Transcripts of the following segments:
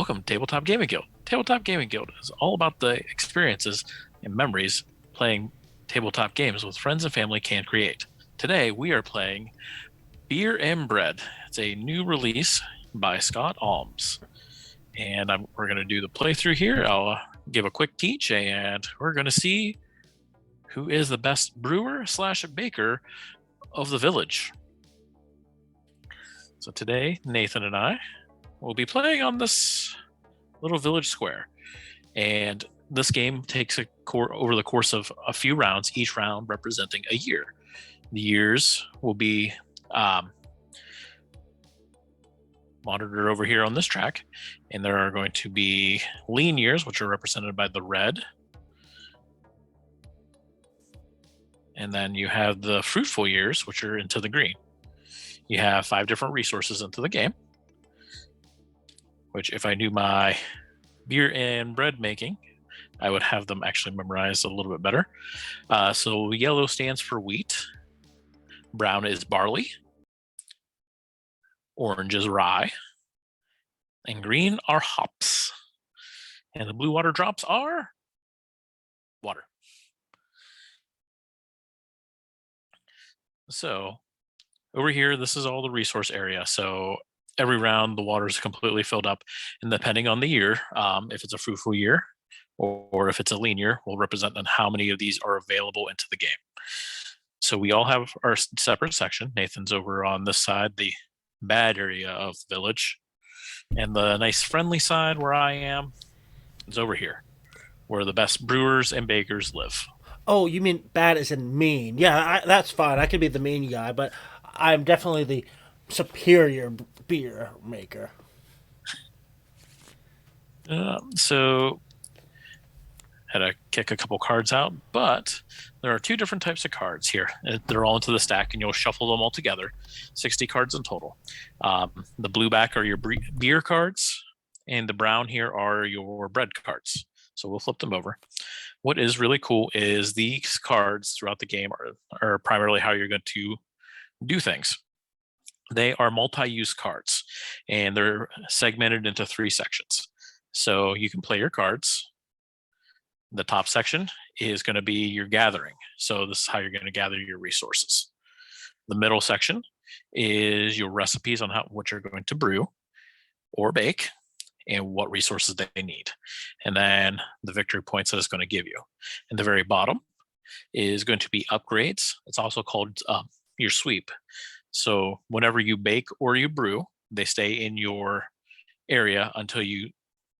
Welcome to Tabletop Gaming Guild. Tabletop Gaming Guild is all about the experiences and memories playing tabletop games with friends and family can create. Today we are playing Beer and Bread. It's a new release by Scott Alms. And we're going to do the playthrough here. I'll give a quick teach and we're going to see who is the best brewer slash baker of the village. So today, Nathan and I will be playing on this little village square. And this game takes over the course of a few rounds, each round representing a year. The years will be monitored over here on this track, and there are going to be lean years, which are represented by the red. And then you have the fruitful years, which are into the green. You have 5 different resources into the game, which if I knew my beer and bread making, I would have them actually memorized a little bit better. So yellow stands for wheat, brown is barley, orange is rye, and green are hops. And the blue water drops are water. So over here, this is all the resource area. So every round, the water is completely filled up. And depending on the year, if it's a fruitful year or if it's a lean year, will represent on how many of these are available into the game. So we all have our separate section. Nathan's over on this side, the bad area of the village. And the nice friendly side where I am is over here, where the best brewers and bakers live. Oh, you mean bad as in mean? Yeah, that's fine. I could be the mean guy, but I'm definitely the superior beer maker. So had to kick a couple cards out, but there are 2 different types of cards here. They're all into the stack, and you'll shuffle them all together. 60 cards in total. The blue back are your beer cards, and the brown here are your bread cards. So we'll flip them over. What is really cool is these cards throughout the game are primarily how you're going to do things. They are multi-use cards, and they're segmented into 3 sections. So you can play your cards. The top section is going to be your gathering. So this is how you're going to gather your resources. The middle section is your recipes on what you're going to brew or bake and what resources they need. And then the victory points that it's going to give you. And the very bottom is going to be upgrades. It's also called your sweep. So whenever you bake or you brew, they stay in your area until you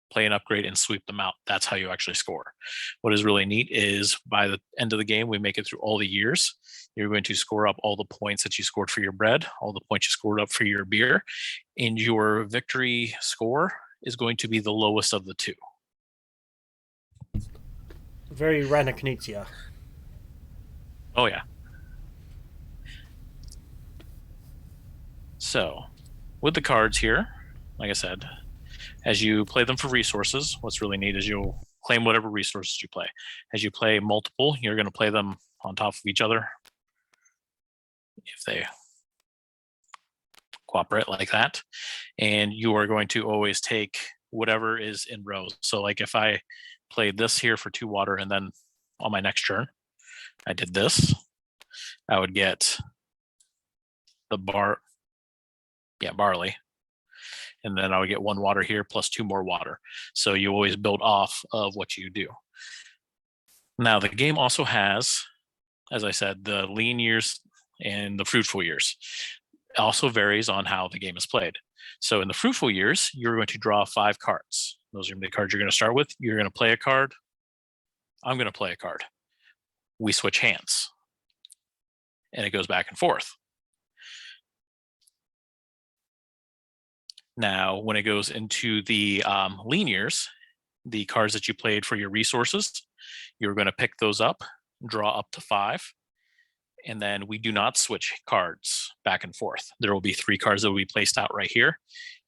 play an upgrade and sweep them out. That's how you actually score. What is really neat is by the end of the game, we make it through all the years. You're going to score up all the points that you scored for your bread, all the points you scored up for your beer, and your victory score is going to be the lowest of the 2. Very Rana Knizia. Oh, yeah. So with the cards here, like I said, as you play them for resources, what's really neat is you'll claim whatever resources you play. As you play multiple, you're going to play them on top of each other if they cooperate like that. And you are going to always take whatever is in rows. So like if I played this here for 2 water and then on my next turn, I did this, I would get the barley. And then I would get 1 water here plus 2 more water. So you always build off of what you do. Now the game also has, as I said, the lean years and the fruitful years. It also varies on how the game is played. So in the fruitful years, you're going to draw 5 cards. Those are the cards you're going to start with. You're going to play a card. I'm going to play a card. We switch hands. And it goes back and forth. Now, when it goes into the lean years, the cards that you played for your resources, you're going to pick those up, draw up to 5, and then we do not switch cards back and forth. There will be 3 cards that will be placed out right here,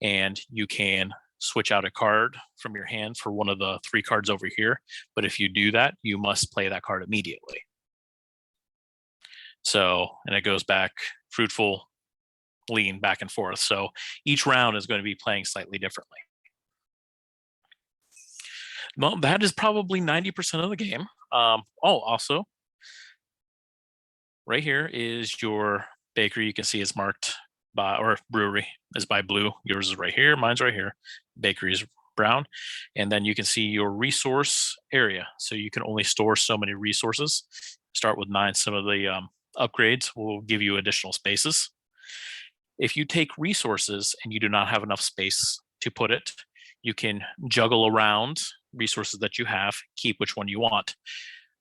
and you can switch out a card from your hand for one of the 3 cards over here. But if you do that, you must play that card immediately. So, and it goes back fruitful, lean, back and forth. So each round is going to be playing slightly differently. Well, that is probably 90% of the game. Also, right here is your bakery. You can see it's marked by, or brewery is by blue. Yours is right here. Mine's right here. Bakery is brown. And then you can see your resource area. So you can only store so many resources. Start with 9. Some of the upgrades will give you additional spaces. If you take resources and you do not have enough space to put it, you can juggle around resources that you have, keep which one you want.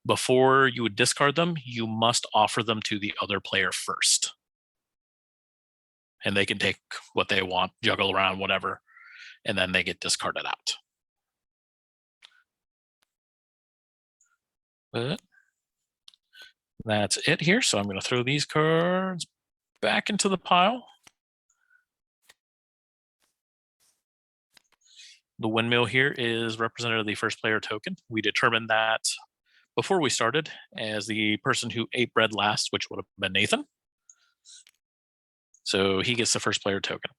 Before you would discard them, you must offer them to the other player first. And they can take what they want, juggle around, whatever, and then they get discarded out. But that's it here. So I'm going to throw these cards back into the pile. The windmill here is representative of the first player token. We determined that before we started as the person who ate bread last, which would have been Nathan. So he gets the first player token.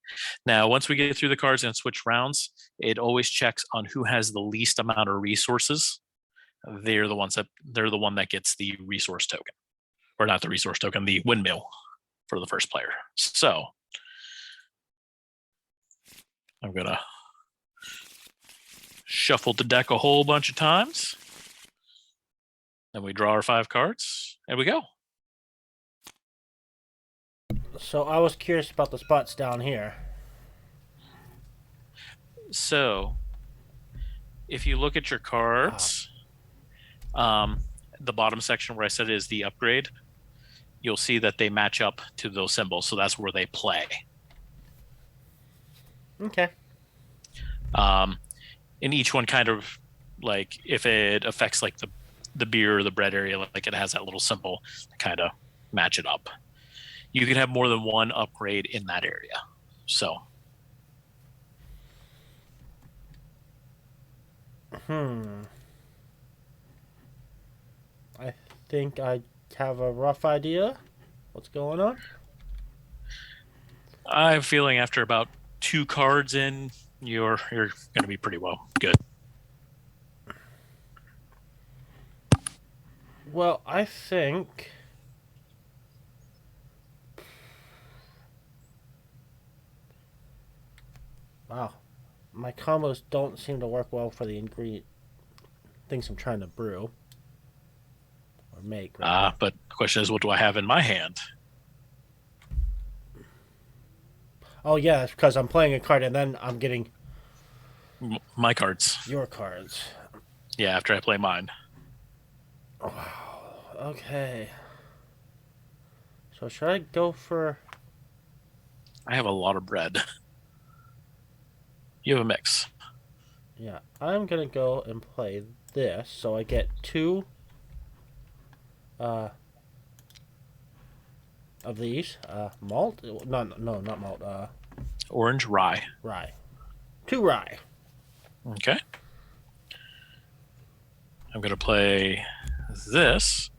Now, once we get through the cards and switch rounds, it always checks on who has the least amount of resources. They're the one that gets the resource token, or not the resource token, the windmill for the first player. So I'm gonna shuffle the deck a whole bunch of times. Then we draw our 5 cards, and we go. So I was curious about the spots down here. So if you look at your cards, the bottom section where I said is the upgrade, you'll see that they match up to those symbols. So that's where they play. Okay. And each one kind of, like, if it affects like the beer or the bread area, like it has that little symbol to kind of match it up. You can have more than one upgrade in that area. So. I think I have a rough idea what's going on. I'm feeling after about 2 cards in, you're going to be pretty well good. Well, I think wow, my combos don't seem to work well for the ingredient things I'm trying to brew or make. Right But the question is, what do I have in my hand? Oh yeah, it's because I'm playing a card and then I'm getting My cards. your cards. Yeah, after I play mine. Okay. So should I go for? I have a lot of bread. You have a mix. Yeah, I'm gonna go and play this, so I get 2 of these. Malt? No, not malt. Orange rye. Rye. 2 rye. Okay. I'm going to play this.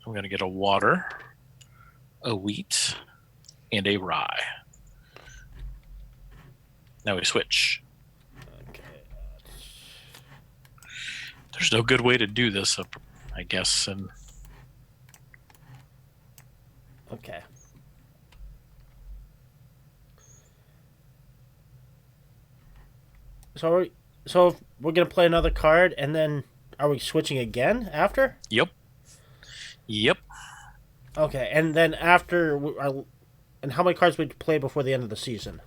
I'm going to get a water, a wheat, and a rye. Now we switch. Okay. There's no good way to do this, I guess. And Okay. So we're gonna play another card, and then are we switching again after? Yep. Okay, and then after, and how many cards would you play before the end of the season?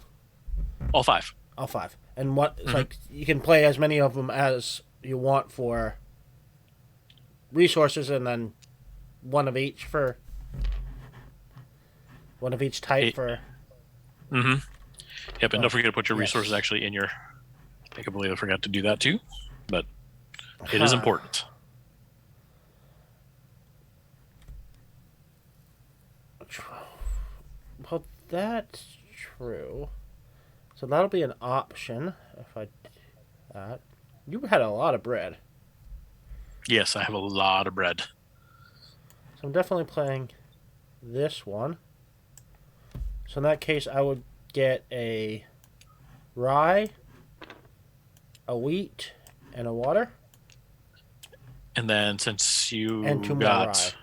All 5. All 5. And what? It's like you can play as many of them as you want for resources, and then one of each type 8. for. Yep, and don't forget to put your Yes. resources actually in your. I can believe I forgot to do that too, but it is important. Well, that's true. So that'll be an option if I do that. You had a lot of bread. Yes, I have a lot of bread. So I'm definitely playing this one. So in that case, I would get a rye, a wheat, And a water. And then since And two you more rye. got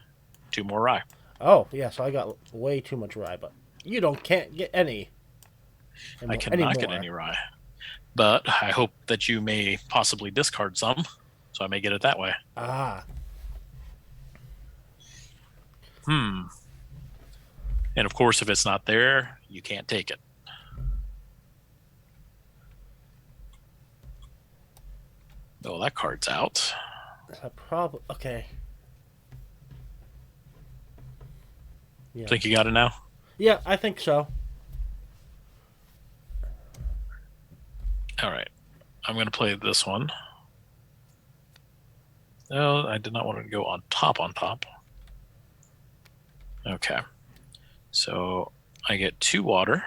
2 more rye, Oh, yeah, so I got way too much rye, but you can't get I any cannot get more. any rye. But I hope that you may possibly discard some, so I may get it that way. Ah, Hmm. And of course, if it's not there, you can't take it. Oh, that card's out. a problem. Okay. Yeah. Think you got it now? Yeah, I think so. All right. I'm going to play this one. No, I did not want it to go on top Okay. So I get 2 water.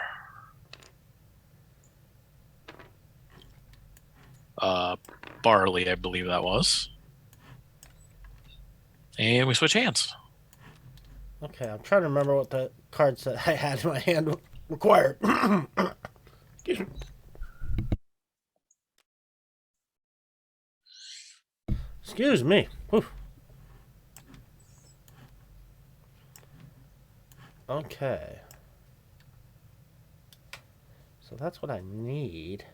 Barley, I believe that was. And we switch hands. Okay, I'm trying to remember what the cards that I had in my hand required. Excuse me. Excuse me. Whew. Okay. So that's what I need.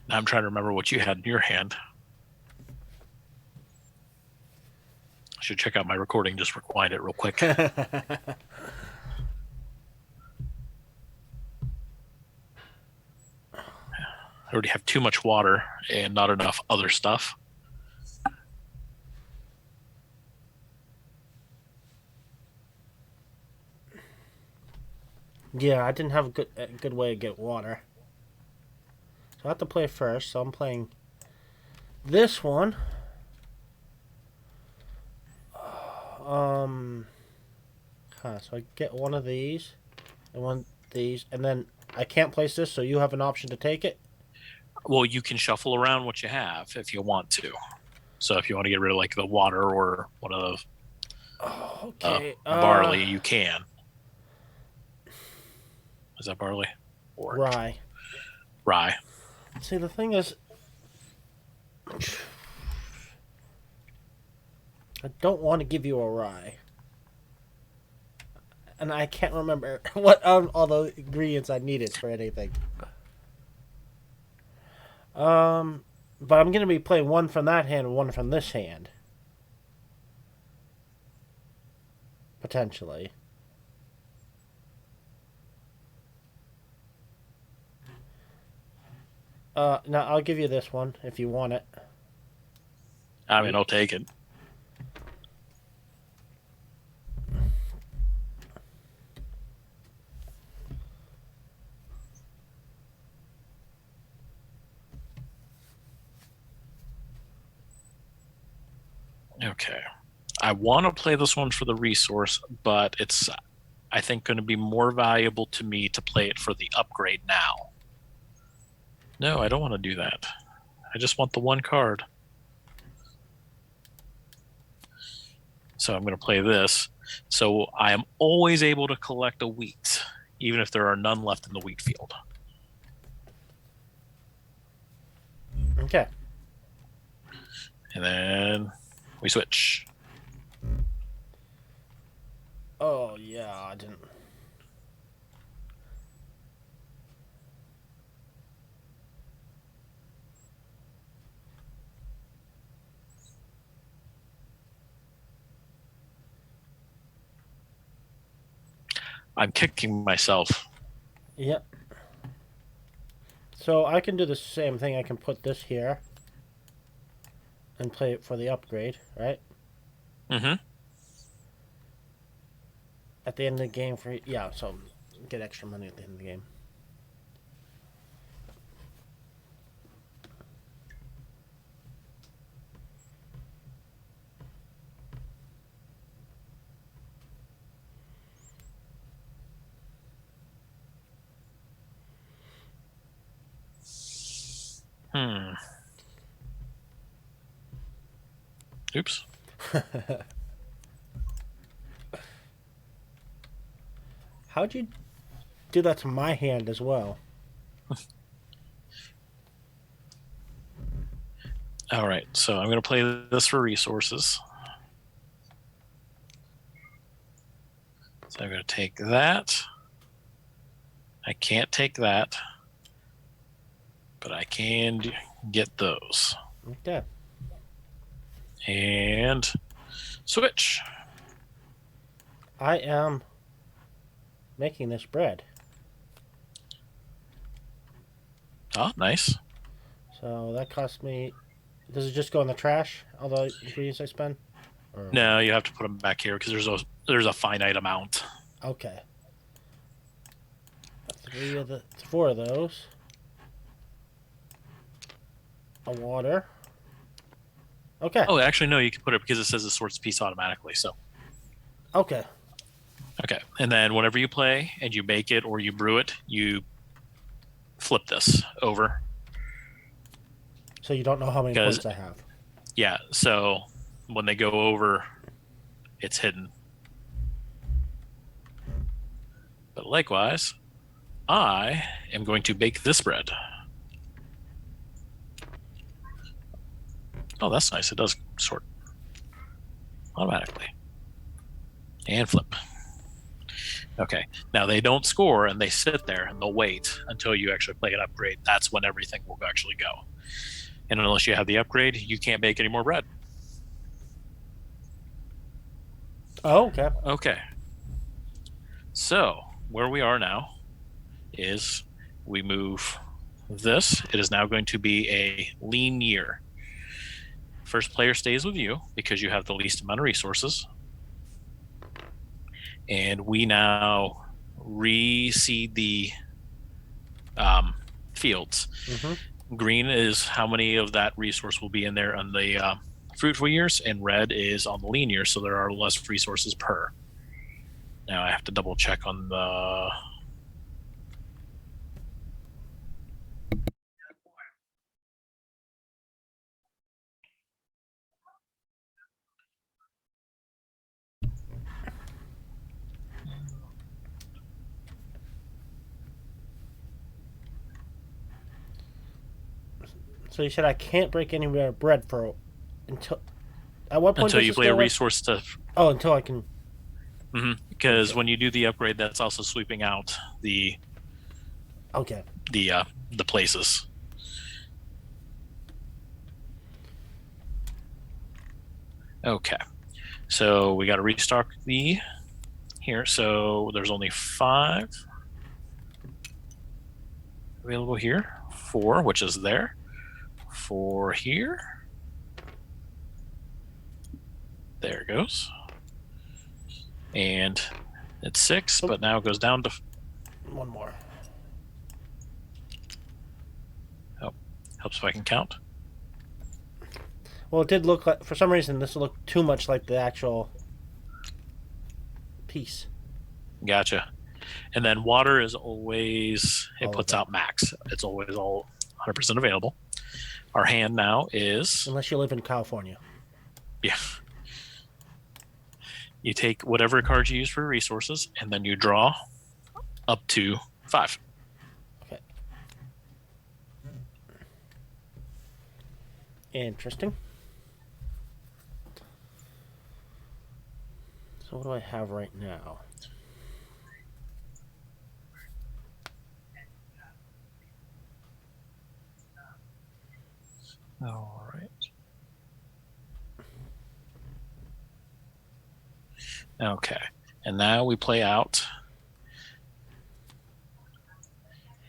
Now I'm trying to remember what you had in your hand. I should check out my recording, just rewind it real quick. I already have too much water and not enough other stuff. Yeah, I didn't have a good way to get water. So I have to play first, so I'm playing this one. So I get one of these and one of these, and then I can't place this, so you have an option to take it. Well, you can shuffle around what you have if you want to. So if you want to get rid of like the water or one of Okay. barley, you can. Is that barley? Or Rye. rye? See, the thing is, I don't want to give you a rye. And I can't remember what all the ingredients I needed for anything. But I'm going to be playing one from that hand and one from this hand. Potentially. No, I'll give you this one if you want it. I mean, I'll take it. Okay. I want to play this one for the resource, but it's, I think, going to be more valuable to me to play it for the upgrade now. No, I don't want to do that. I just want the one card. So I'm going to play this. So I am always able to collect a wheat, even if there are none left in the wheat field. Okay. And then we switch. Oh, yeah, I didn't. I'm kicking myself. Yep. So I can do the same thing. I can put this here and play it for the upgrade, right? Mm-hmm. At the end of the game for yeah, so get extra money at the end of the game. Oops. How'd you do that to my hand as well? All right, so I'm going to play this for resources. So I'm going to take that. I can't take that, but I can get those. Okay. And switch. I am making this bread. Oh, nice. So that cost me. Does it just go in the trash? All the ingredients I spend? Or, No, you have to put them back here because there's a finite amount. okay. Four of those. A water. Okay. Oh, actually, no, you can put it because it says it sorts piece automatically. So, Okay. okay. And then whenever you play and you bake it or you brew it, you flip this over. So you don't know how many Because, points I have. yeah, so when they go over, it's hidden. But likewise, I am going to bake this bread. Oh, that's nice. It does sort automatically. And flip. Okay. Now they don't score and they sit there and they'll wait until you actually play an upgrade. That's when everything will actually go. And unless you have the upgrade, you can't bake any more bread. Oh, okay. Okay. So where we are now is we move this. It is now going to be a lean year. First player stays with you because you have the least amount of resources. And we now reseed the fields. Mm-hmm. Green is how many of that resource will be in there on the fruitful years, and red is on the lean years, so there are less resources per. Now I have to double check on the. So you said I can't break any more bread for until. At what point Until does you this play a go away? resource to. Oh, until I can. Because Okay. when you do the upgrade, that's also sweeping out the Okay. the uh, the places. Okay, so we got to restock the here. So there's only 5 available here. 4, which is there. 4 here. There it goes. And it's 6, but now it goes down to. One more. Oh, helps if I can count. Well, it did look like. For some reason, this looked too much like the actual piece. Gotcha. And then water is always, it All of puts it. out max. It's always all 100% available. Our hand now is, Unless you live in California. yeah, you take whatever cards you use for resources and then you draw up to 5. Okay. Interesting. So what do I have right now? All right. Okay. And now we play out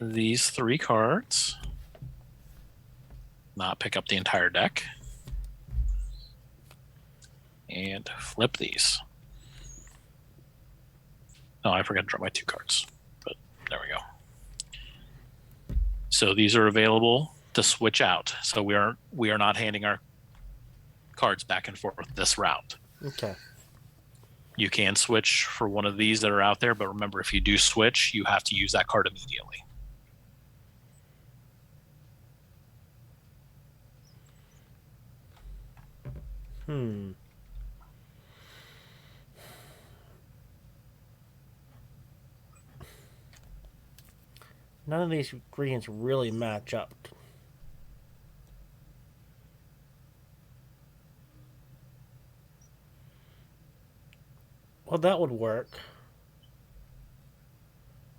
these 3 cards. Not pick up the entire deck. And flip these. Oh, I forgot to draw my 2 cards. But there we go. So these are available to switch out. So we are not handing our cards back and forth this round. Okay. You can switch for one of these that are out there, but remember, if you do switch, you have to use that card immediately. Hmm. None of these ingredients really match up. Well, that would work.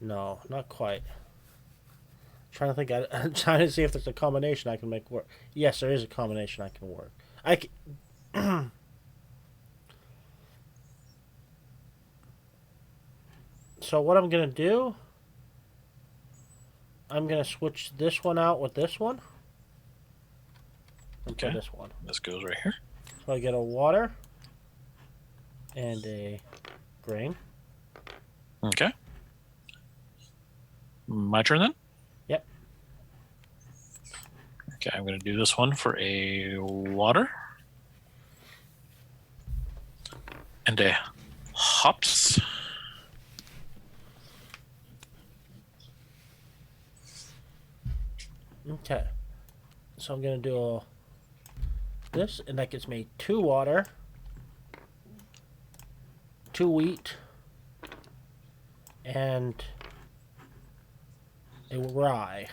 No, not quite. Trying to think. I'm trying to see if there's a combination I can make work. Yes, there is a combination I can work. I can, so what I'm gonna do? I'm gonna switch this one out with this one. And Okay. play this one. This goes right here. So I get a water and a grain. Okay. My turn then? Yep. Okay, I'm going to do this one for a water. And a hops. Okay. So I'm gonna do this, and that gets me 2 water, 2 wheat, and a rye.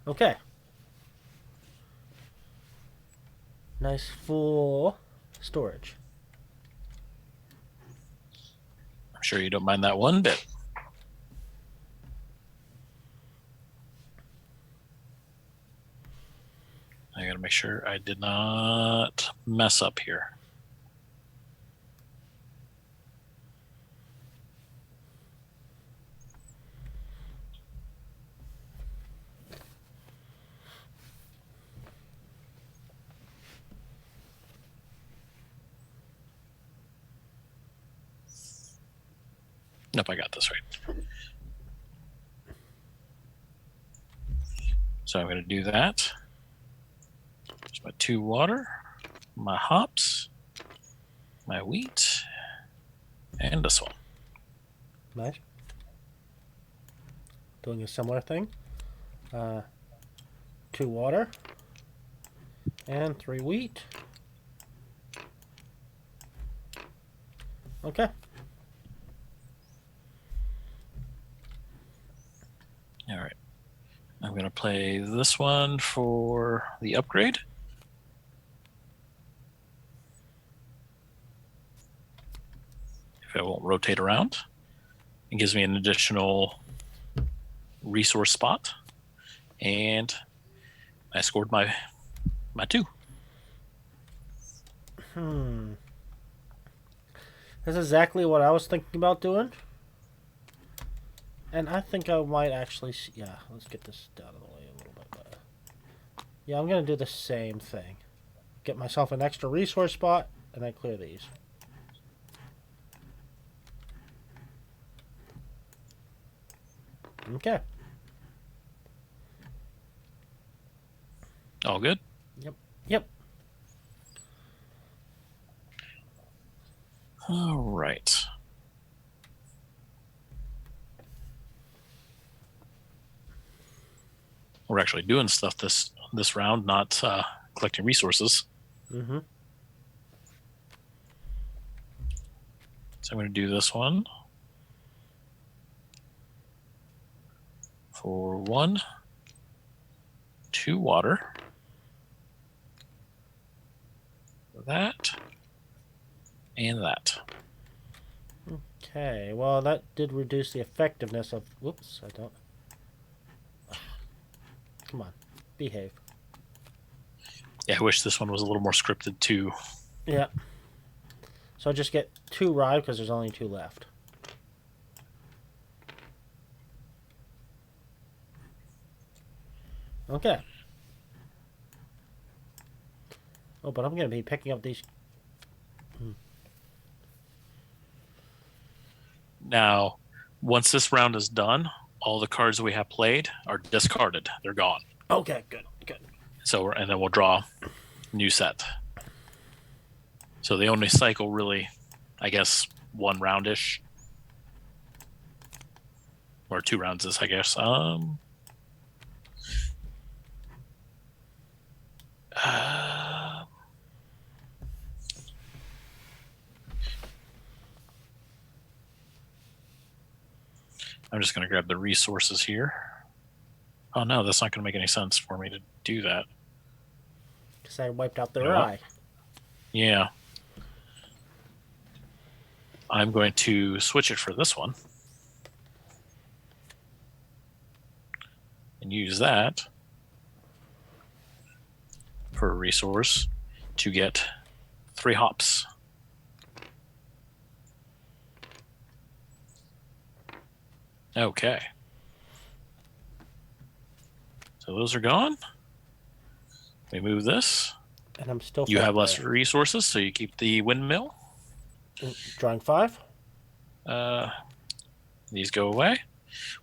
Okay. Nice full storage. I'm sure you don't mind that one bit. I gotta make sure I did not mess up here. Nope, I got this right. So I'm going to do that. There's my 2 water, my hops, my wheat, and this one. Nice. Doing a similar thing. 2 water and 3 wheat. Okay. All right. I'm going to play this one for the upgrade. If it won't rotate around, it gives me an additional resource spot. And I scored my 2. That's exactly what I was thinking about doing. And I think I might actually... Yeah, let's get this down of the way a little bit better. Yeah, I'm going to do the same thing. Get myself an extra resource spot, and I clear these. Okay. All good? Yep. All right. We're actually doing stuff this round, not collecting resources. Mm-hmm. So I'm going to do this one for 1, 2 water. That and that. Okay, well, that did reduce the effectiveness of... Whoops, I don't... Come on, behave. Yeah, I wish this one was a little more scripted too. Yeah. So I just get 2 rye because there's only 2 left. Okay. Oh, but I'm going to be picking up these... Now, once this round is done, all the cards we have played are discarded. They're gone. Okay, good. So, and then we'll draw a new set. So they only cycle really, I guess, 1 roundish. Or 2 rounds is, I guess. I'm just going to grab the resources here. Oh no, that's not going to make any sense for me to do that. Because I wiped out their You know what? eye. Yeah. I'm going to switch it for this one. And use that for a resource to get 3 hops. Okay. So those are gone. We move this. And I'm still You have less there. resources, so you keep the windmill. Drawing 5. These go away.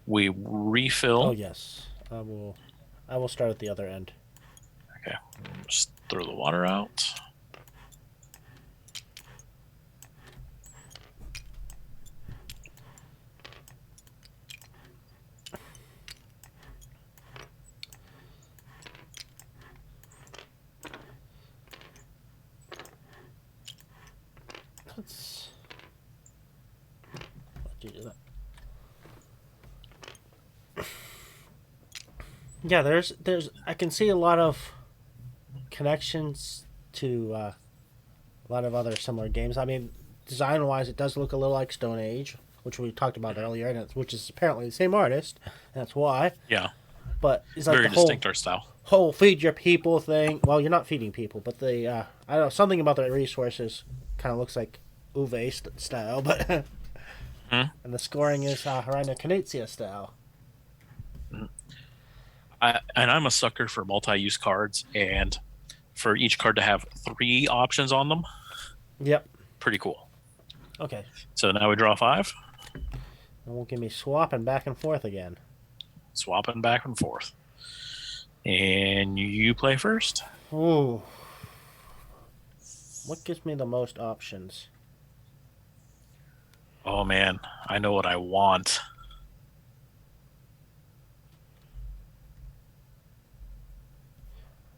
We refill. Oh yes, I will start at the other end. Okay. Just throw the water out. Let's let you do that. Yeah, there's I can see a lot of connections to a lot of other similar games. I mean, design wise, it does look a little like Stone Age, which we talked about earlier, and which is apparently the same artist. And that's why. Yeah. But it's like Very the distinct art style. whole feed your people thing. Well, you're not feeding people, but the I don't know, something about the resources kind of looks like Uwe style, but and the scoring is Reiner Knizia style. I'm a sucker for multi-use cards, and for each card to have 3 options on them. Yep. Pretty cool. Okay. So now we draw 5. And will give me swapping back and forth again. Swapping back and forth. And you play first. Ooh. What gives me the most options? Oh man, I know what I want.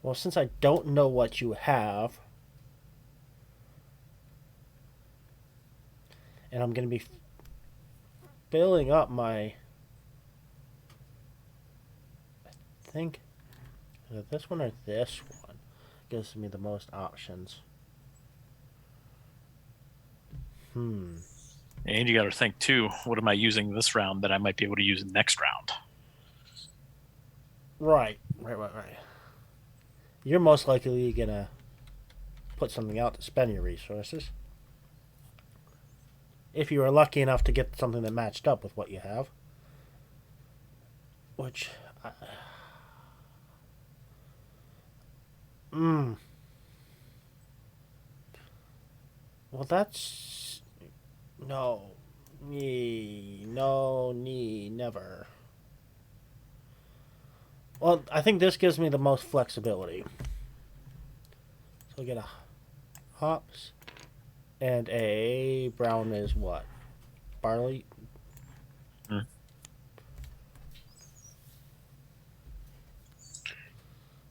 Well, since I don't know what you have, and I'm going to be filling up my... I think either this one or this one gives me the most options. And you got to think too, what am I using this round that I might be able to use next round? Right. You're most likely going to put something out to spend your resources. If you are lucky enough to get something that matched up with what you have. Which... Well, that's... No. Never. Well, I think this gives me the most flexibility. So I get a hops and a brown is what? Barley?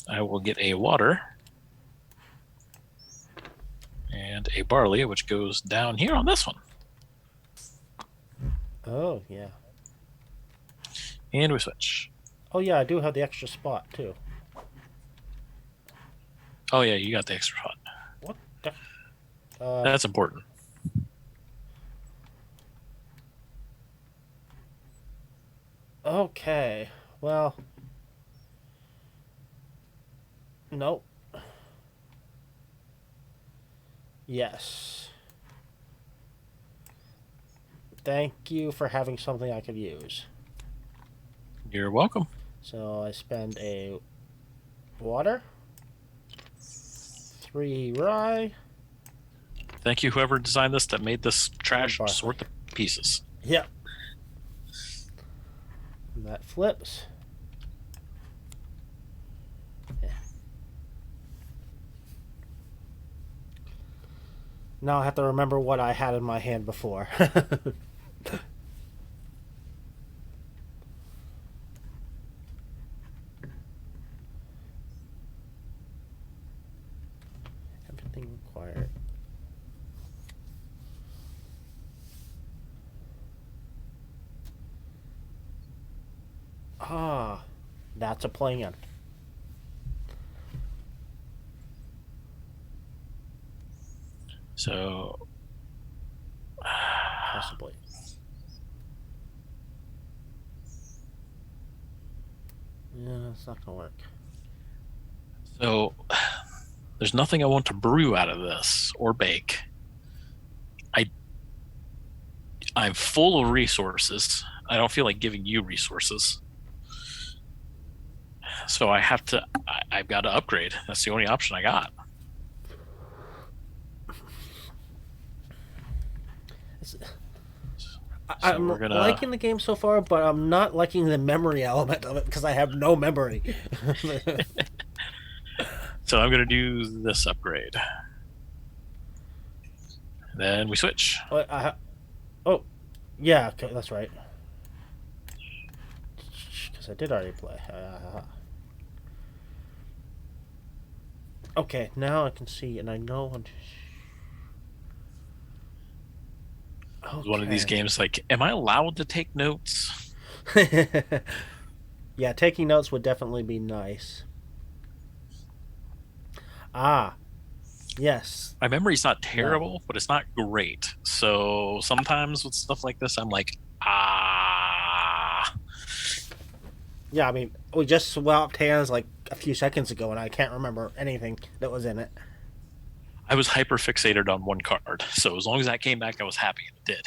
I will get a water and a barley, which goes down here on this one. Oh, yeah. And we switch. Oh, yeah, I do have the extra spot, too. Oh, yeah, you got the extra spot. What the... That's important. Okay. Well... Nope. Yes. Thank you for having something I could use. You're welcome. So I spend a water, 3 rye. Thank you, whoever designed this that made this trash sort the pieces. Yep. And that flips. Yeah. Now I have to remember what I had in my hand before. Everything required. Ah, that's a plan. So Possibly. Yeah, it's not gonna work. so there's nothing I want to brew out of this or bake. I I'm full of resources. I don't feel like giving you resources. So I have to I've got to upgrade. That's the only option I got. It's, So I'm we're gonna liking the game so far, but I'm not liking the memory element of it because I have no memory. so I'm gonna do this upgrade. Then we switch. Oh, yeah, okay, that's right. Because I did already play. Okay, now I can see, and I know. One of these Okay. games, like, am I allowed to take notes? Yeah, taking notes would definitely be nice. Ah, yes. My memory's not No. terrible, but it's not great. So sometimes with stuff like this, I'm like, Yeah, I mean, we just swapped hands like a few seconds ago, and I can't remember anything that was in it. I was hyper fixated on one card. So as long as that came back, I was happy, and it did.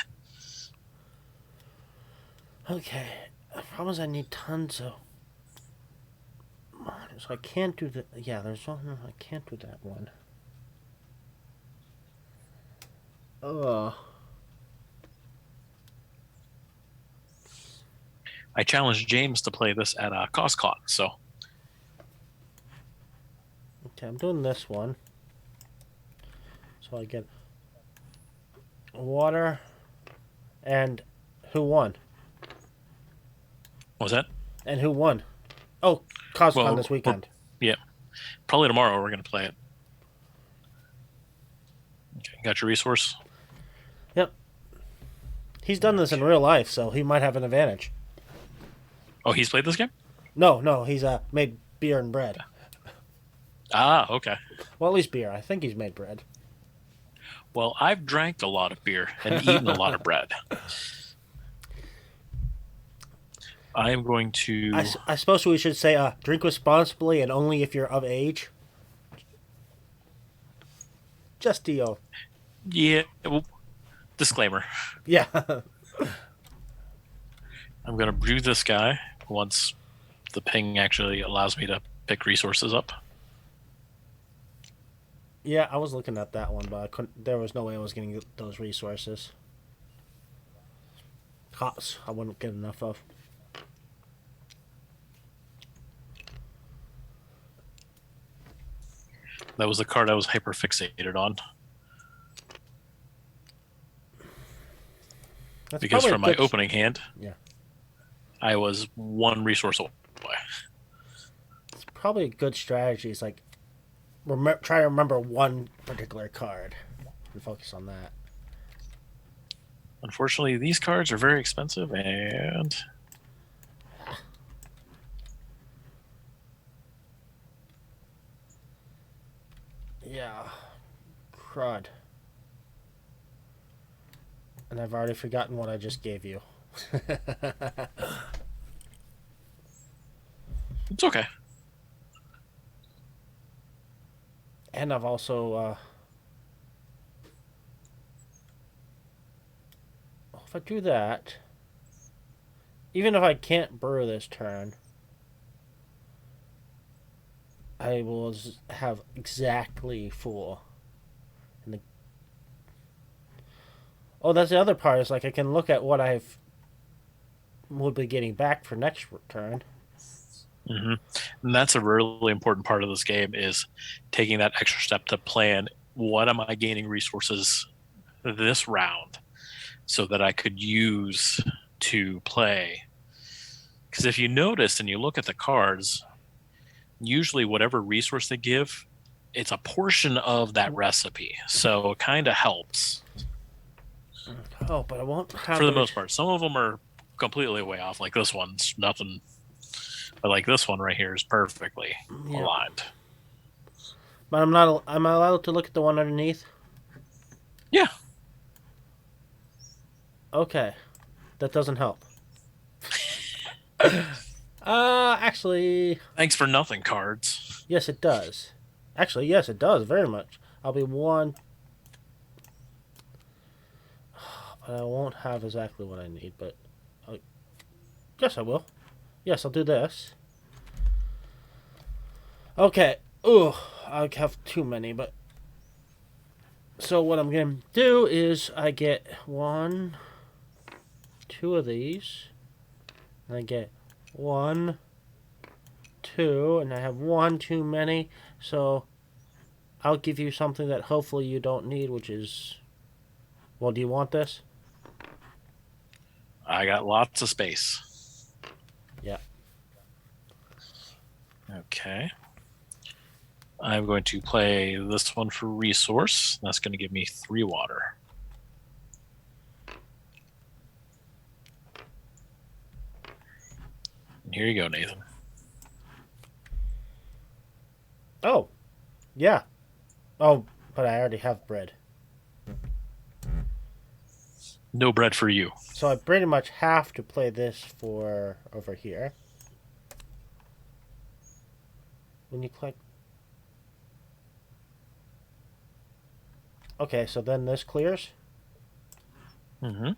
Okay. The problem is I need tons of monitors. So I can't do the. Yeah, there's one. I can't do that one. Ugh. I challenged James to play this at CosCon. So Okay, I'm doing this one. So I get water and who won? what was that? And who won? Oh, CosCon Well, this weekend. yeah, probably tomorrow we're going to play it. Okay, got your resource? Yep. He's done this in real life, so he might have an advantage. Oh, he's played this game? No, he's made beer and bread. Okay. Well, at least beer. I think he's made bread. Well, I've drank a lot of beer and eaten a lot of bread. I am going to. I suppose we should say drink responsibly and only if you're of age. Just Dio. Yeah. Well, disclaimer. Yeah. I'm going to brew this guy once the ping actually allows me to pick resources up. Yeah, I was looking at that one, but I couldn't. There was no way I was getting those resources. Cops, I wouldn't get enough of. That was the card I was hyper fixated on. That's Because probably a from my good opening hand, yeah, I was one resource away. it's probably a good strategy. It's like try to remember one particular card and focus on that. Unfortunately, these cards are very expensive, and Yeah, crud. And I've already forgotten what I just gave you. it's okay. And I've also if I do that, even if I can't brew this turn, I will have exactly 4. And oh, that's the other part. Is like I can look at what I've would be getting back for next turn. Mm-hmm. And that's a really important part of this game is taking that extra step to plan what am I gaining resources this round so that I could use to play. Because if you notice and you look at the cards, usually whatever resource they give, it's a portion of that recipe. So it kind of helps. Oh, but I won't have For the most part. Some of them are completely way off, like this one's nothing. But like this one right here is perfectly Yeah. aligned. But I'm not. I'm allowed to look at the one underneath. Yeah. Okay, that doesn't help. Actually, Thanks for nothing, cards. yes, it does. Actually, yes, it does very much. I'll be one, but I won't have exactly what I need. But yes, I will. Yes, I'll do this. Okay. Ooh, I have too many, but so what I'm gonna do is I get one, two of these, and I get one, two, and I have one too many. So I'll give you something that hopefully you don't need, which is, well, do you want this? I got lots of space. Yeah. Okay. I'm going to play this one for resource. That's going to give me 3 water. And here you go, Nathan. Oh, yeah. Oh, but I already have bread. No bread for you. So I pretty much have to play this for over here. When you click. Okay, so then this clears. Mm-hmm.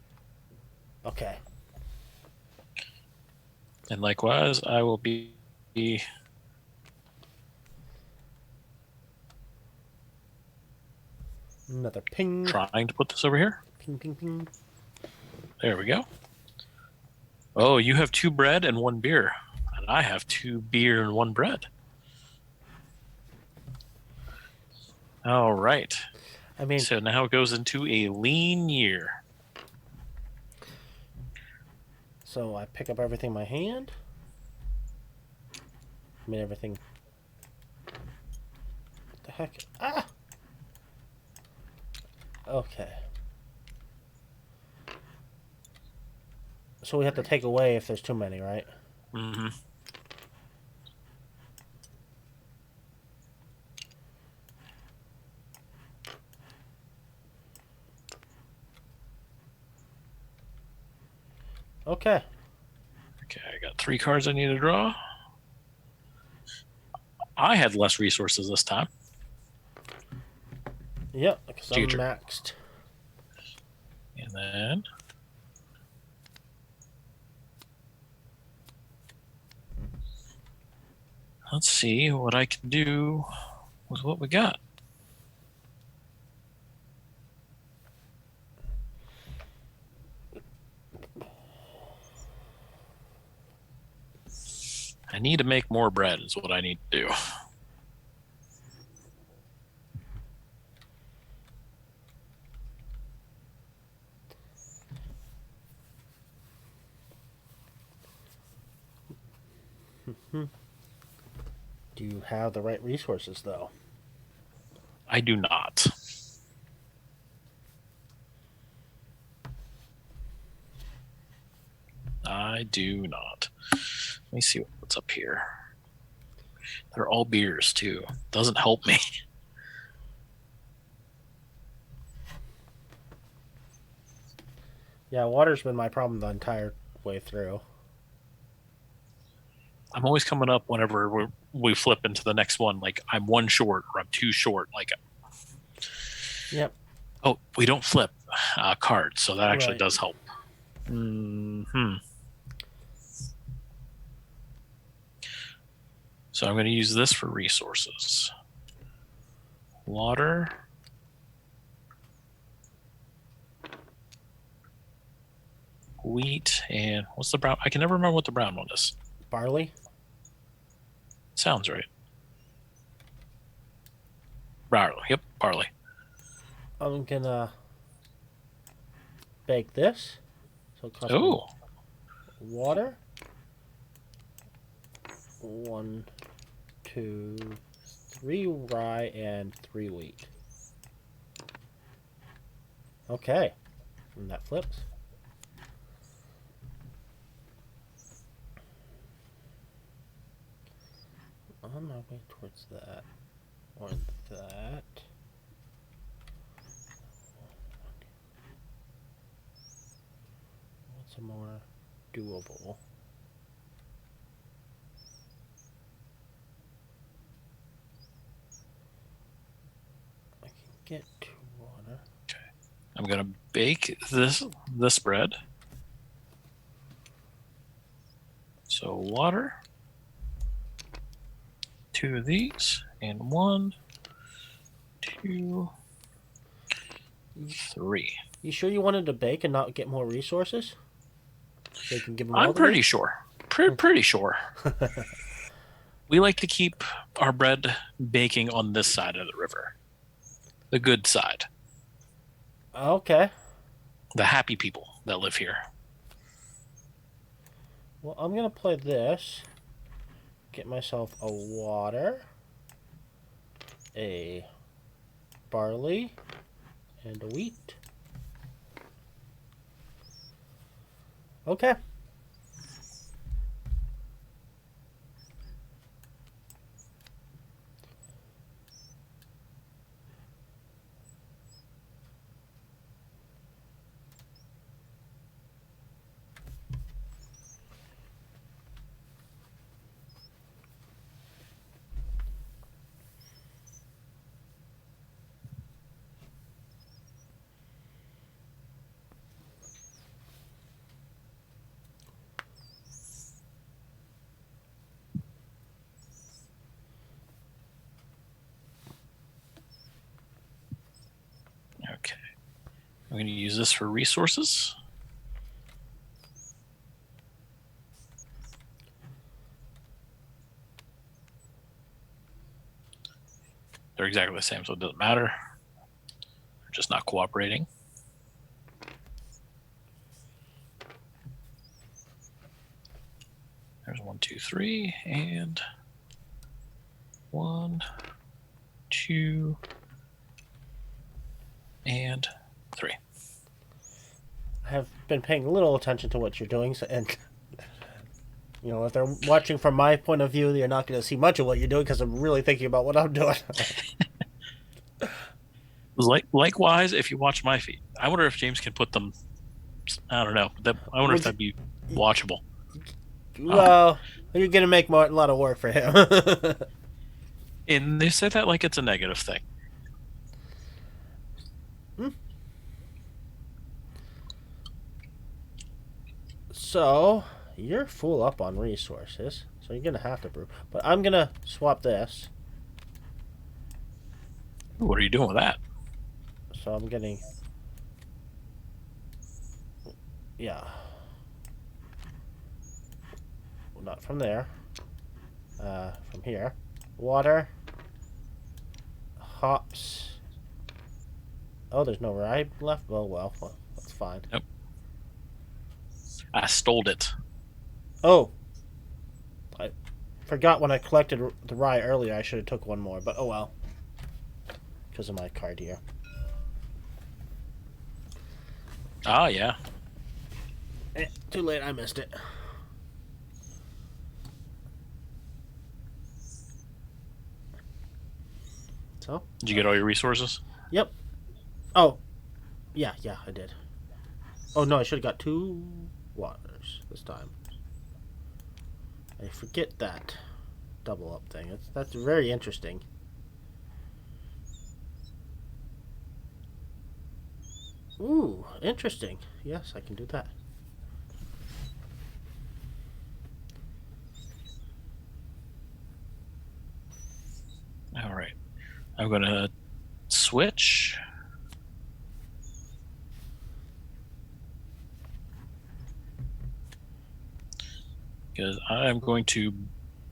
Okay. And likewise, I will be Another ping. trying to put this over here. Ping, ping, ping. There we go. Oh, you have 2 bread and 1 beer. And I have 2 beer and 1 bread. All right. I mean, So now it goes into a lean year. so I pick up everything in my hand. I mean, everything. What the heck? Ah! Okay. So we have to take away if there's too many, right? Mm-hmm. Okay. Okay, I got 3 cards I need to draw. I had less resources this time. Yep, because I'm Future. maxed. And then let's see what I can do with what we got. I need to make more bread is what I need to do. Do you have the right resources, though? I do not. I do not. Let me see what's up here. They're all beers too. Doesn't help me. Yeah, water's been my problem the entire way through. I'm always coming up whenever we flip into the next one. Like I'm 1 short or I'm 2 short. Like, Yep. oh, we don't flip cards, so that actually Right. does help. Hmm. So I'm going to use this for resources. Water. Wheat and what's the brown? I can never remember what the brown one is. Barley? Sounds right. Barley. Yep, barley. I'm gonna bake this. So it costs me Oh, water. 1, 2, 3 rye and 3 wheat. Okay. And that flips. on my way towards that. Or that. What's a more doable? I can get to water. Okay. I'm gonna bake this bread. So water. 2 of these, and 1, 2, 3. You sure you wanted to bake and not get more resources? So you can give them all I'm to me? pretty sure. Pretty sure. We like to keep our bread baking on this side of the river. The good side. Okay. The happy people that live here. Well, I'm going to play this. Get myself a water. A barley. And a wheat. Okay. Okay. I'm going to use this for resources. They're exactly the same, so it doesn't matter. They're just not cooperating. There's 1, 2, 3, and 1, 2, and 3. I have been paying a little attention to what you're doing, so, and you know, if they're watching from my point of view, you're not going to see much of what you're doing because I'm really thinking about what I'm doing. Likewise, if you watch my feed, I wonder if James can put them. I don't know. I wonder if that'd be watchable. Well, you're going to make a lot of work for him. And they say that like it's a negative thing. So, you're full up on resources, so you're going to have to brew. But I'm going to swap this. What are you doing with that? So I'm getting... Yeah. Well, not from there. From here. Water. Hops. Oh, there's no rye left? Oh, well, that's fine. Nope. I stole it. Oh. I forgot when I collected the rye earlier, I should have took one more, but oh well. Because of my card here. Ah, yeah. Too late, I missed it. So? Did you get all your resources? Yep. Oh. Yeah, I did. Oh, no, I should have got 2 waters this time. I forget that double up thing. That's very interesting. Ooh, interesting. Yes, I can do that. All right. I'm going to switch. Because I'm going to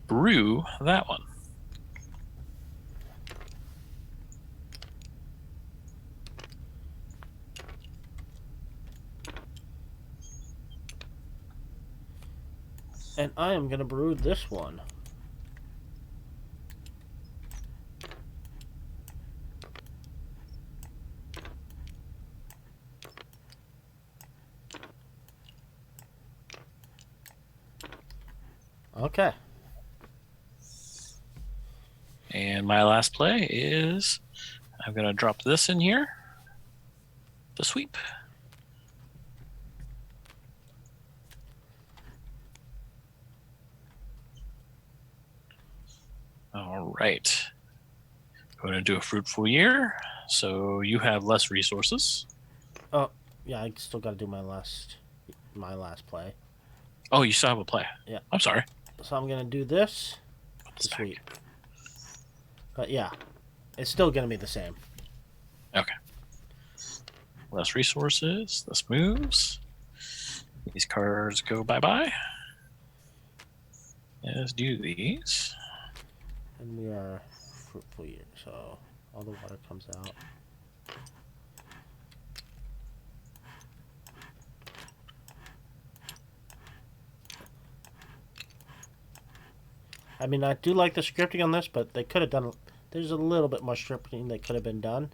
brew that one. And I am going to brew this one. Okay. And my last play is I'm going to drop this in here to sweep. All right. I'm going to do a fruitful year. So you have less resources. Oh, yeah, I still got to do my last play. Oh, you still have a play. Yeah. I'm sorry. So I'm gonna do this to sweep. But yeah, it's still gonna be the same. Okay. Less resources. This moves. These cards go bye-bye. Let's do these. And we are fruitful year, so all the water comes out. I mean, I do like the scripting on this, but they could have done. There's a little bit more scripting that could have been done.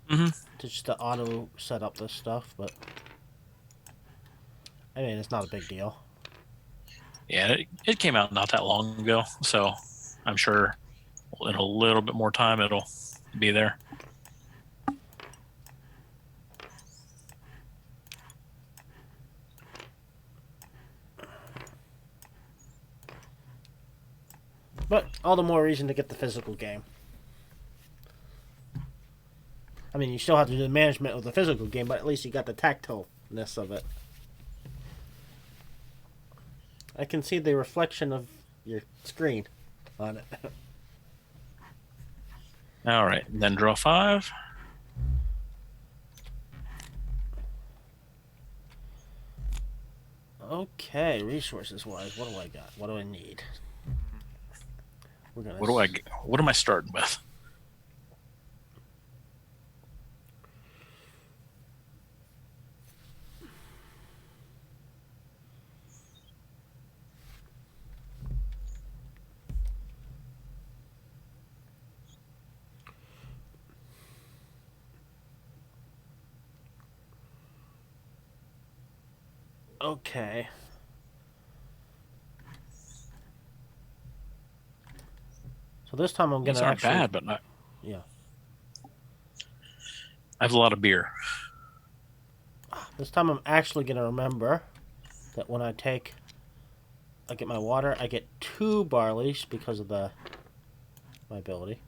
Mm-hmm. Just to auto set up this stuff, but I mean, it's not a big deal. Yeah, it came out not that long ago, so I'm sure in a little bit more time it'll be there. But all the more reason to get the physical game. I mean, you still have to do the management of the physical game, but at least you got the tactileness of it. I can see the reflection of your screen on it. All right, then draw 5. Okay, resources wise, what do I got? What do I need? We're gonna. What am I starting with? Okay. So this time I'm These gonna aren't actually. bad, but not. Yeah. I have a lot of beer. This time I'm actually gonna remember that when I get my water, I get 2 barleys because of my ability.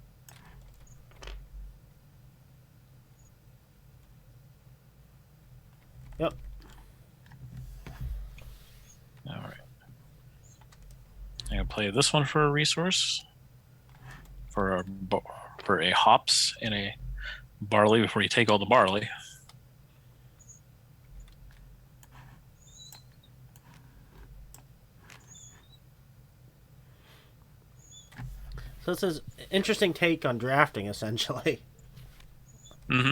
Yep. All right. I'm gonna play this one for a resource, for a hops and a barley before you take all the barley. So this is an interesting take on drafting, essentially. Mm-hmm.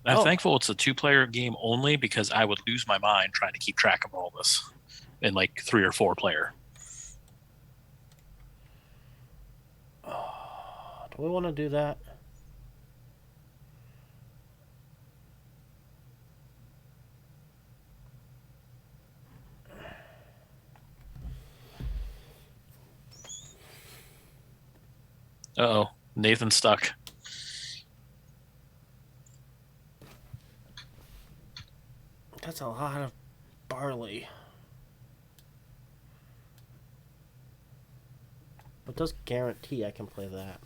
I'm Oh. thankful it's a 2-player game only because I would lose my mind trying to keep track of all this in like 3 or 4 player. Do we want to do that? Uh-oh, Nathan's stuck. That's a lot of barley. It does guarantee I can play that.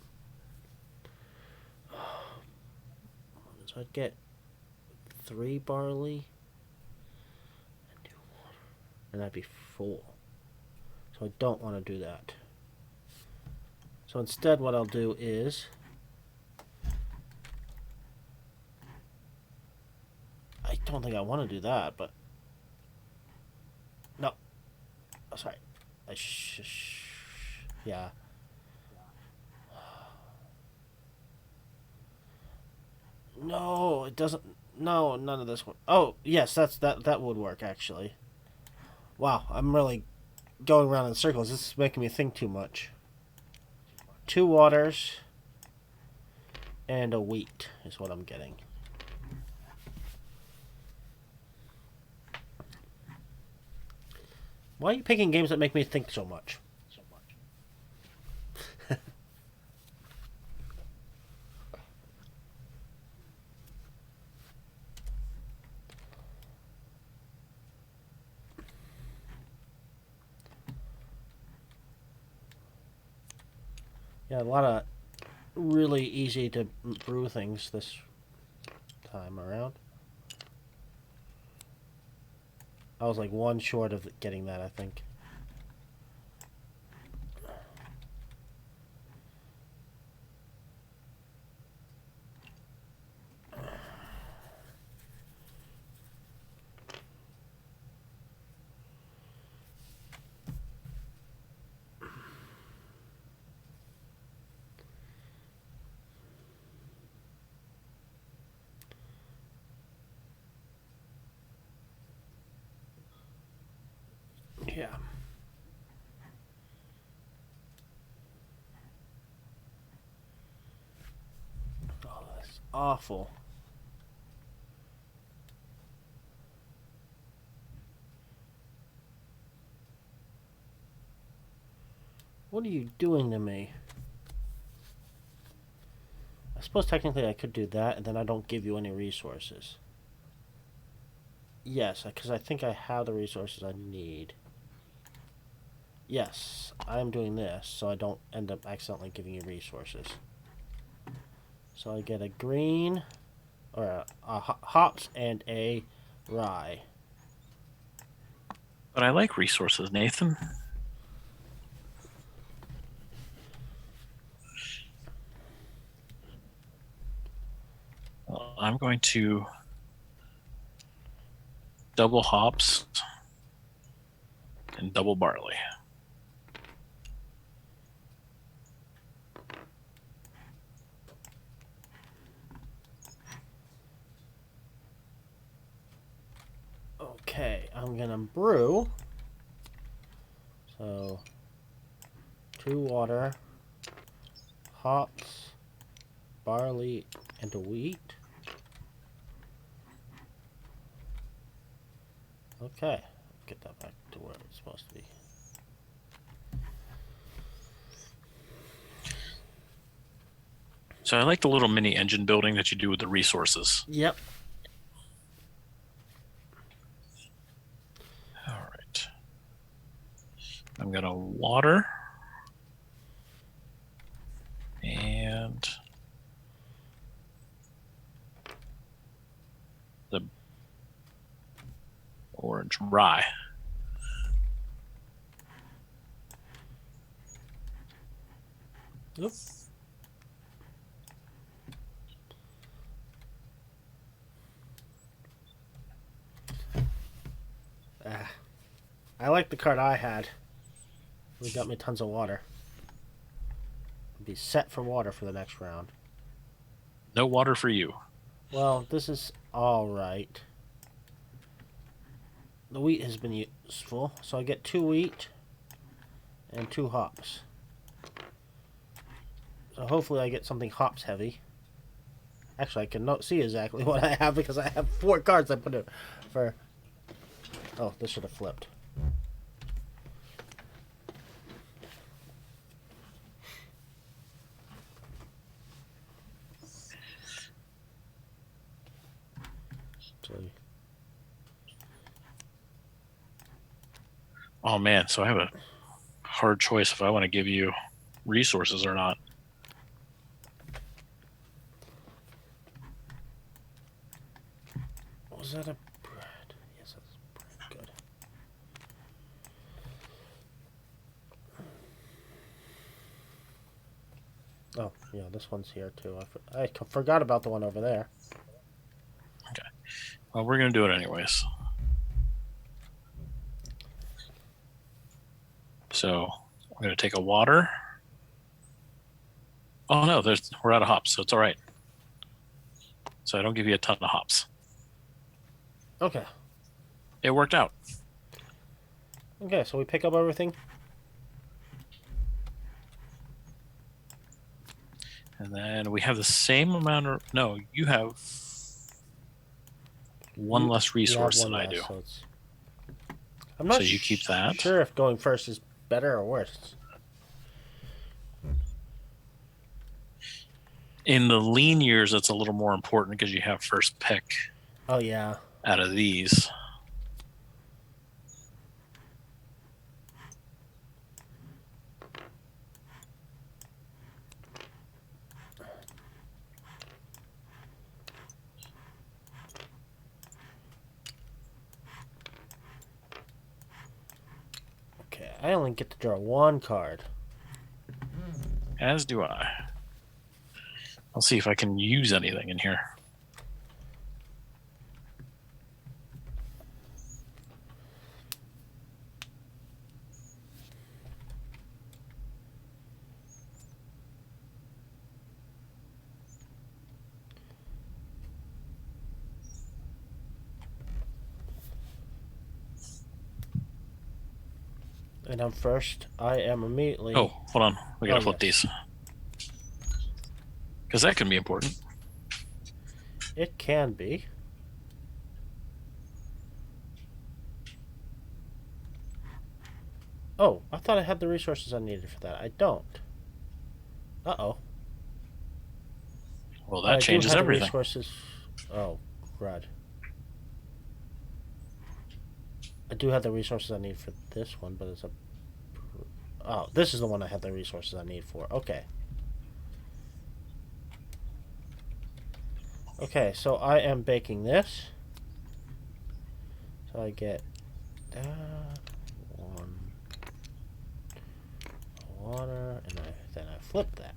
So I'd get 3 barley and 2 water, and I'd be full. So I don't want to do that. So instead what I'll do is I don't think I want to do that, but no. Oh, sorry. Yeah. No, it doesn't. No, none of this one. Oh, yes, that would work actually. Wow, I'm really going around in circles. This is making me think too much. 2 waters and a wheat is what I'm getting. Why are you picking games that make me think so much? Yeah, a lot of really easy to brew things this time around. I was like one short of getting that, I think. Yeah. Oh, that's awful. What are you doing to me? I suppose technically I could do that, and then I don't give you any resources. Yes, because I think I have the resources I need. Yes, I'm doing this, so I don't end up accidentally giving you resources. So I get a green, or a hops and a rye. But I like resources, Nathan. I'm going to double hops and double barley. Okay, I'm gonna brew. So, 2 water, hops, barley, and a wheat. Okay, get that back to where it's supposed to be. So I like the little mini engine building that you do with the resources. Yep. All right. I'm going to water and the orange rye. Yep. I like the card I had. We got me tons of water. I'll be set for water for the next round. No water for you. Well, this is alright. The wheat has been useful, so I get 2 wheat and 2 hops. So hopefully I get something hops heavy. Actually, I can see exactly what I have because I have 4 cards I put in for... Oh, this should have flipped. So, Oh man, so I have a hard choice if I want to give you resources or not. was that a bread? Yes, that's bread. Good. Oh, yeah, this one's here too. I forgot about the one over there. Okay. Well, we're going to do it anyways. So I'm going to take a water. Oh no, we're out of hops, so it's all right. So I don't give you a ton of hops. Okay. It worked out. Okay, so we pick up everything. And then we have the same amount of... No, you have one less You have resource one than I less, do. so it's... I'm not So you keep that. sure if going first is better or worse. In the lean years, it's a little more important because you have first pick Oh, yeah. out of these. I only get to draw one card. As do I. I'll see if I can use anything in here. And I'm first. I am immediately. Oh, hold on. We gotta flip yes. these. Because that can be important. It can be. Oh, I thought I had the resources I needed for that. I don't. Uh-oh. Well, that changes I do have everything. the resources. Oh, crud. I do have the resources I need for this one, but it's a... Oh, this is the one I have the resources I need for. Okay. Okay, so I am baking this. So I get that one water, and then I flip that.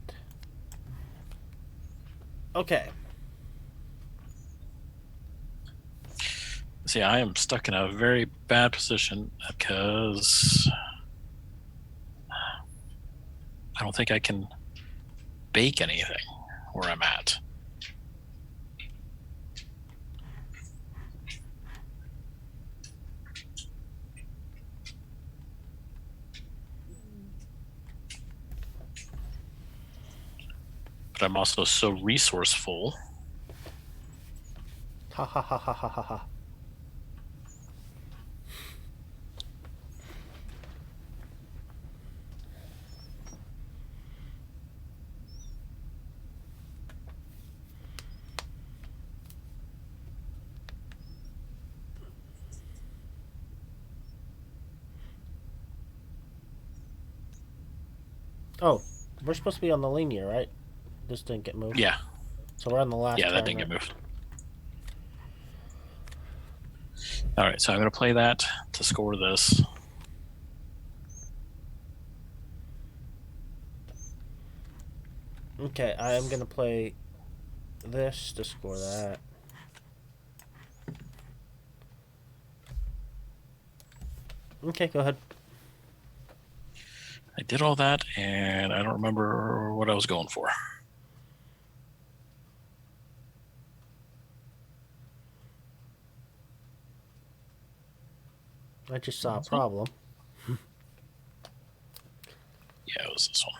Okay. See, I am stuck in a very bad position because I don't think I can bake anything where I'm at. But I'm also so resourceful. Ha ha ha ha ha ha ha. Oh, we're supposed to be on the linear, right? This didn't get moved. Yeah. So we're on the last Yeah, turn. that didn't get moved. All right, so I'm going to play that to score this. Okay, I am going to play this to score that. Okay, go ahead. I did all that, and I don't remember what I was going for. I just saw a problem. Yeah, it was this one.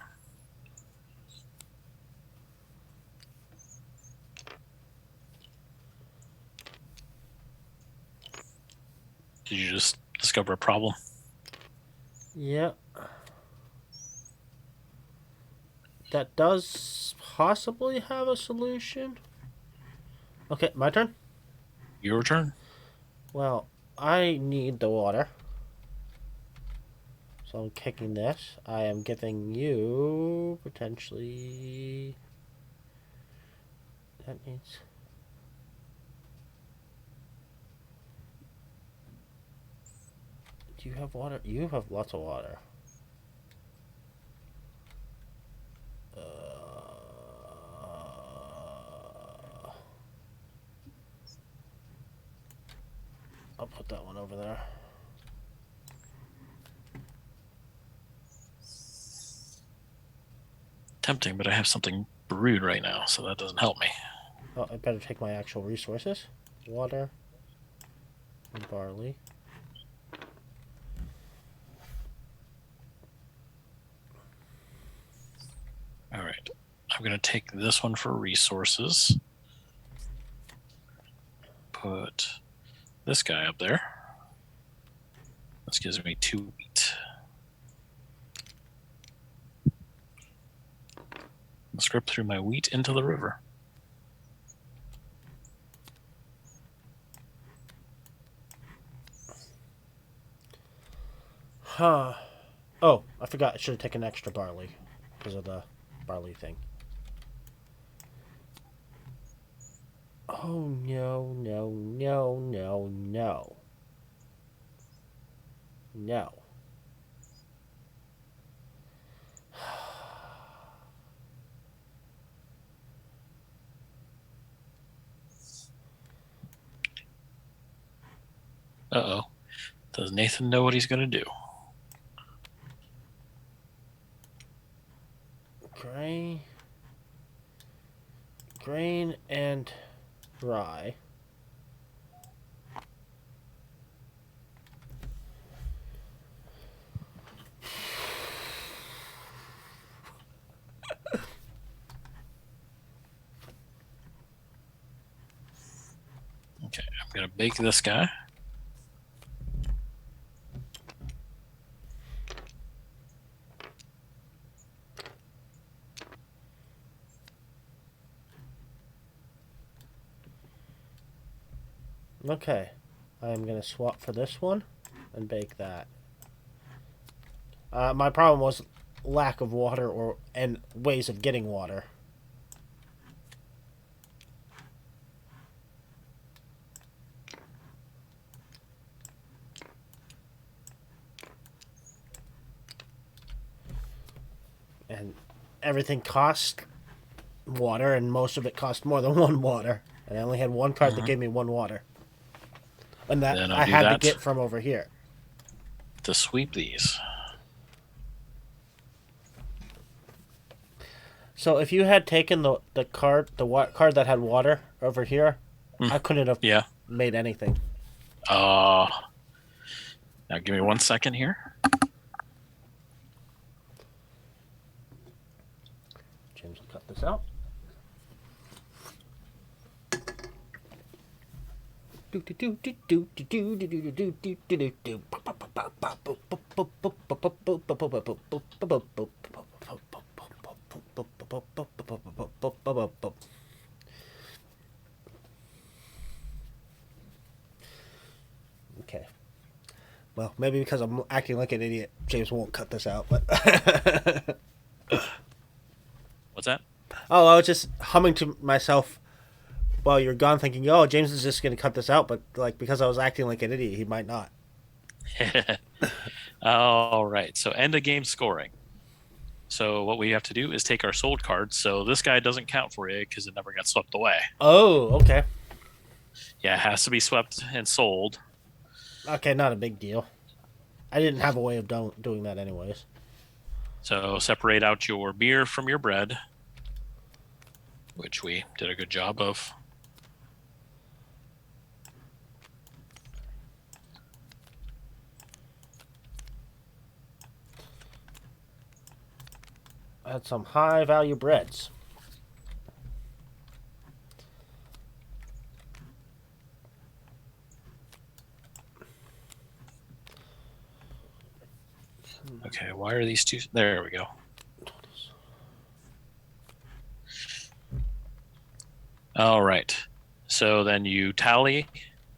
Did you just discover a problem? Yeah. That does possibly have a solution. Okay, my turn? Your turn? Well, I need the water. So I'm kicking this. I am giving you potentially... That needs... Do you have water? You have lots of water. I'll put that one over there. Tempting, but I have something brewed right now, so that doesn't help me. Oh, I better take my actual resources. Water. And barley. All right. I'm going to take this one for resources. Put this guy up there. This gives me 2 wheat. I'll script through my wheat into the river. Huh. Oh, I forgot. I should have taken extra barley because of the barley thing. Oh, no, no, no, no, no. No. Uh-oh. Does Nathan know what he's going to do? Grain and rye. Okay, I'm going to bake this guy. Okay, I'm gonna swap for this one and bake that. My problem was lack of water and ways of getting water. And everything cost water, and most of it cost more than one water. And I only had one card that gave me one water. And that Then I I'll do had to that get from over here. to sweep these. So if you had taken the card card that had water over here, I couldn't have Yeah. made anything. Now give me 1 second here. James will cut this out. Okay. Well, maybe because I'm acting like an idiot, James won't cut this out. But What's that? oh, I was just humming to myself while you're gone, thinking, "Oh, James is just going to cut this out." But like because I was acting like an idiot, he might not. All right. So end of game scoring. So what we have to do is take our sold cards. So this guy doesn't count for you because it never got swept away. Oh, okay. Yeah, it has to be swept and sold. Okay, not a big deal. I didn't have a way of doing that anyways. So separate out your beer from your bread, which we did a good job of. I had some high value breads. Okay, why are these two? There we go. All right. So then you tally,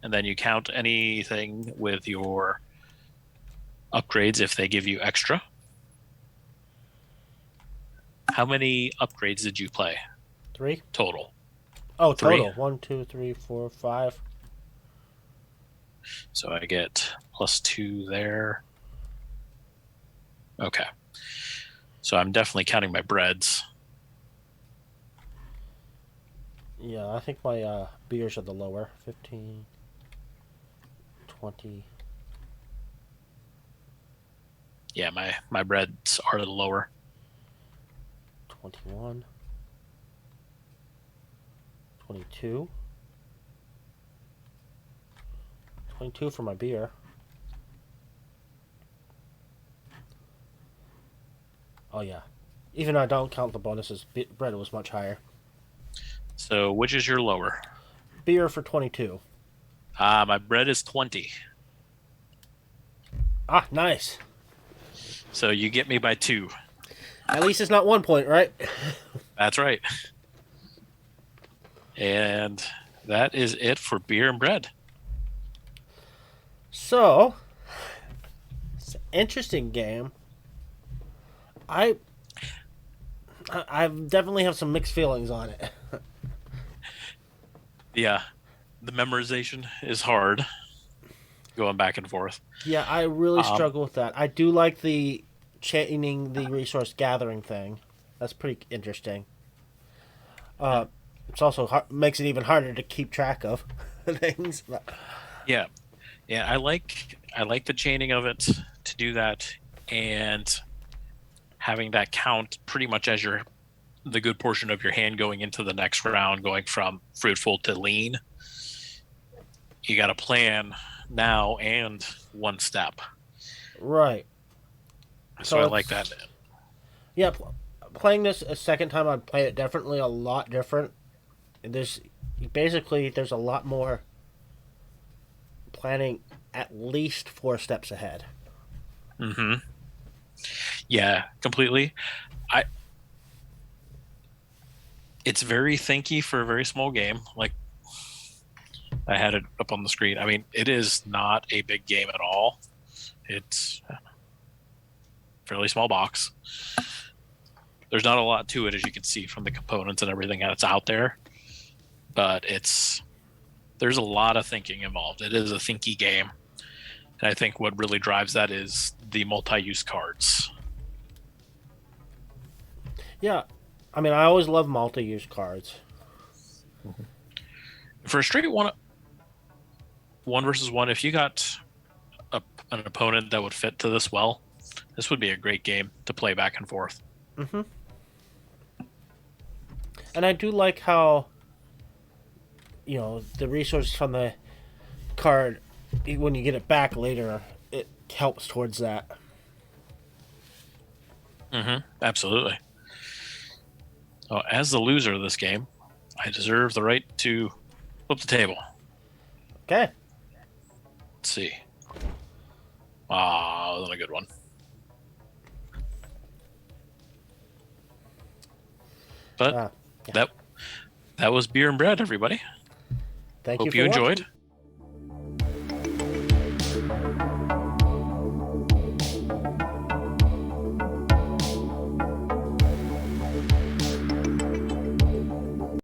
and then you count anything with your upgrades if they give you extra. How many upgrades did you play 3? total? Oh, Three. total. 1, 2, 3, 4, 5. So I get +2 there. Okay. So I'm definitely counting my breads. Yeah, I think my beers are the lower. 15, 20. Yeah, my breads are the lower. 21, 22, 22 for my beer. Oh yeah, even though I don't count the bonuses, bread was much higher. So which is your lower? Beer for 22. My bread is 20. Ah, nice. So you get me by 2. At least it's not 1 point, right? That's right. And that is it for beer and bread. So, it's an interesting game. I definitely have some mixed feelings on it. Yeah, the memorization is hard, going back and forth. Yeah, I really struggle with that. I do like the chaining the resource gathering thing. That's pretty interesting. It's also makes it even harder to keep track of things. Yeah, Yeah, I like the chaining of it to do that, and having that count pretty much as your the good portion of your hand going into the next round, going from fruitful to lean. You got to plan now and one step. Right. So So I like that. it's yeah. Playing this a second time, I'd play it definitely a lot different. There's basically there's a lot more planning at least 4 steps ahead. Hmm. Yeah, completely. I It's very thinky for a very small game. Like I had it up on the screen. I mean, it is not a big game at all. It's a fairly small box. There's not a lot to it, as you can see from the components and everything that's out there. But there's a lot of thinking involved. It is a thinky game, and I think what really drives that is the multi-use cards. Yeah, I mean I always love multi-use cards. For a straight one versus one, if you got an opponent that would fit to this well, this would be a great game to play back and forth. Hmm. And I do like how the resources from the card when you get it back later, it helps towards that. Absolutely. So, as the loser of this game, I deserve the right to flip the table. Okay. Let's see. Ah, that was a good one. But Yeah. that that was beer and bread, everybody. Thank you Hope for you watching. enjoyed.